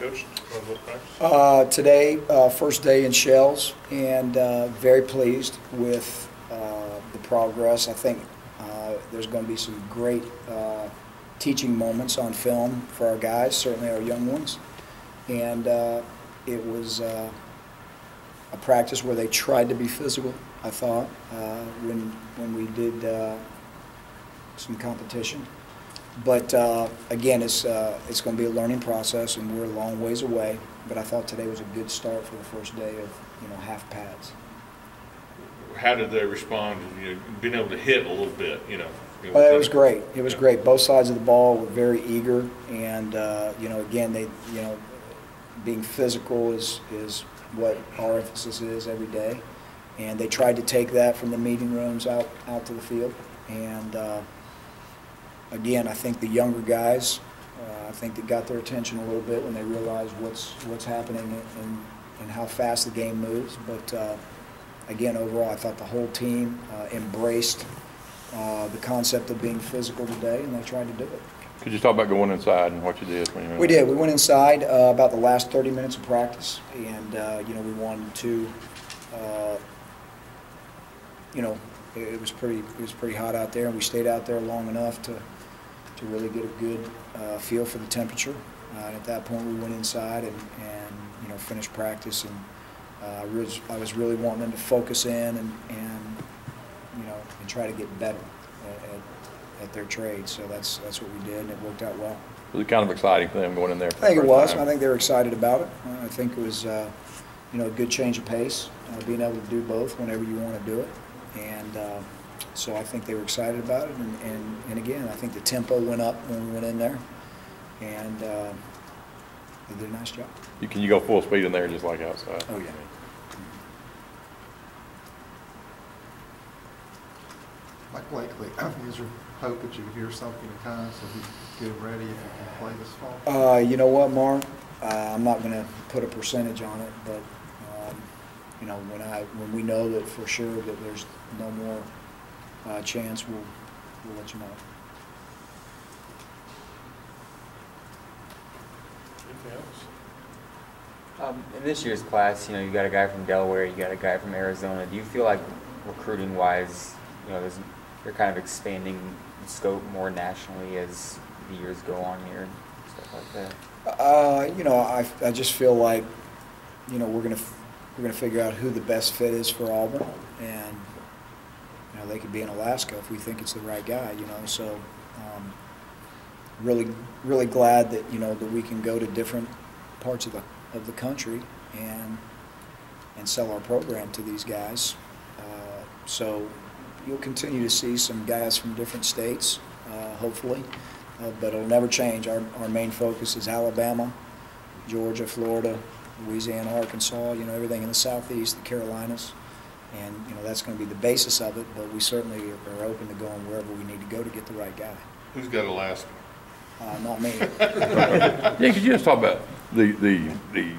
Coach, what practice? Today, first day in Shells, and very pleased with the progress. I think there's going to be some great teaching moments on film for our guys, certainly our young ones. And it was a practice where they tried to be physical, I thought, when we did some competition. But again, it's going to be a learning process, and we're a long ways away. But I thought today was a good start for the first day of half pads. How did they respond? Being able to hit a little bit, It was great. It was great. Both sides of the ball were very eager, and again, they being physical is what our emphasis is every day, and they tried to take that from the meeting rooms out to the field. And again, I think the younger guys, I think they got their attention a little bit when they realized what's happening and how fast the game moves. But again, overall, I thought the whole team embraced the concept of being physical today, and they tried to do it. Could you talk about going inside and what you did when you went? We did. We went inside about the last 30 minutes of practice, and we wanted to. It was pretty hot out there, and we stayed out there long enough to really get a good feel for the temperature. And at that point, we went inside and finished practice, and I was really wanting them to focus in and try to get better at their trade. So that's what we did, and it worked out well. Was it kind of exciting for them going in there? I think it was. I think they were excited about it. I think it was a good change of pace, being able to do both whenever you want to do it. And so I think they were excited about it. And again, I think the tempo went up when we went in there, and they did a nice job. Can you go full speed in there just like outside? Oh, yeah. Like Blakely, is there hope that you could hear something in time so you can get ready if you can play this fall? You know what, Mark? I'm not going to put a percentage on it, but when we know that for sure that there's no more chance, we'll let you know. Anything else? In this year's class, you got a guy from Delaware, you got a guy from Arizona. Do you feel like recruiting-wise, they're kind of expanding scope more nationally as the years go on here and stuff like that? I just feel like, we're gonna figure out who the best fit is for Auburn, and they could be in Alaska if we think it's the right guy. So really glad that that we can go to different parts of the country and sell our program to these guys. So you'll continue to see some guys from different states, hopefully, but it'll never change. Our main focus is Alabama, Georgia, Florida, Louisiana, Arkansas, everything in the Southeast, the Carolinas, and that's going to be the basis of it, but we certainly are open to going wherever we need to go to get the right guy. Who's got Alaska? Not me. Yeah, could you just talk about the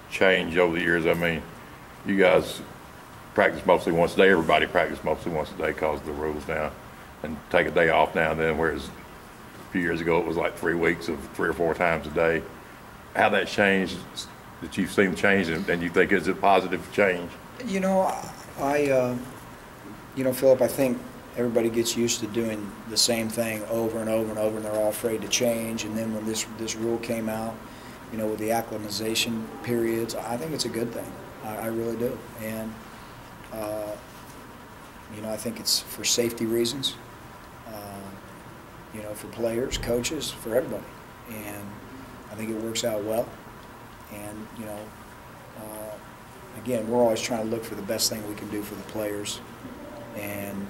change over the years? I mean, you guys practice mostly once a day. Everybody practices mostly once a day because of the rules now, and take a day off now and then, whereas a few years ago it was like 3 weeks of 3 or 4 times a day. How that changed, that you've seen change, and you think is a positive change? Philip, I think everybody gets used to doing the same thing over and over and over, and they're all afraid to change. And then when this rule came out, with the acclimatization periods, I think it's a good thing. I really do. And I think it's for safety reasons, for players, coaches, for everybody. And I think it works out well. And, again, we're always trying to look for the best thing we can do for the players and,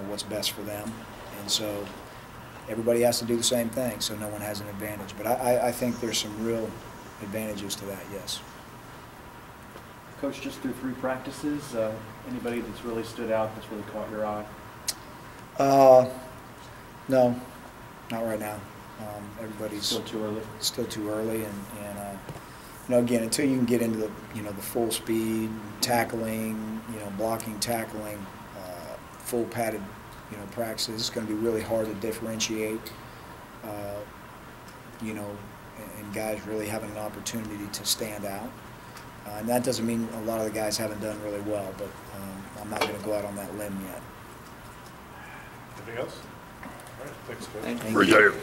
what's best for them. And so everybody has to do the same thing, so no one has an advantage. But I think there's some real advantages to that, yes. Coach, just through 3 practices, anybody that's really stood out, that's really caught your eye? No, not right now. Everybody's still too early. Still too early, and again, until you can get into the the full speed tackling, blocking, tackling, full padded practices, it's going to be really hard to differentiate, and guys really having an opportunity to stand out. And that doesn't mean a lot of the guys haven't done really well, but I'm not going to go out on that limb yet. Anything else? All right, thanks, Coach. Thank you. Thank you. Appreciate it.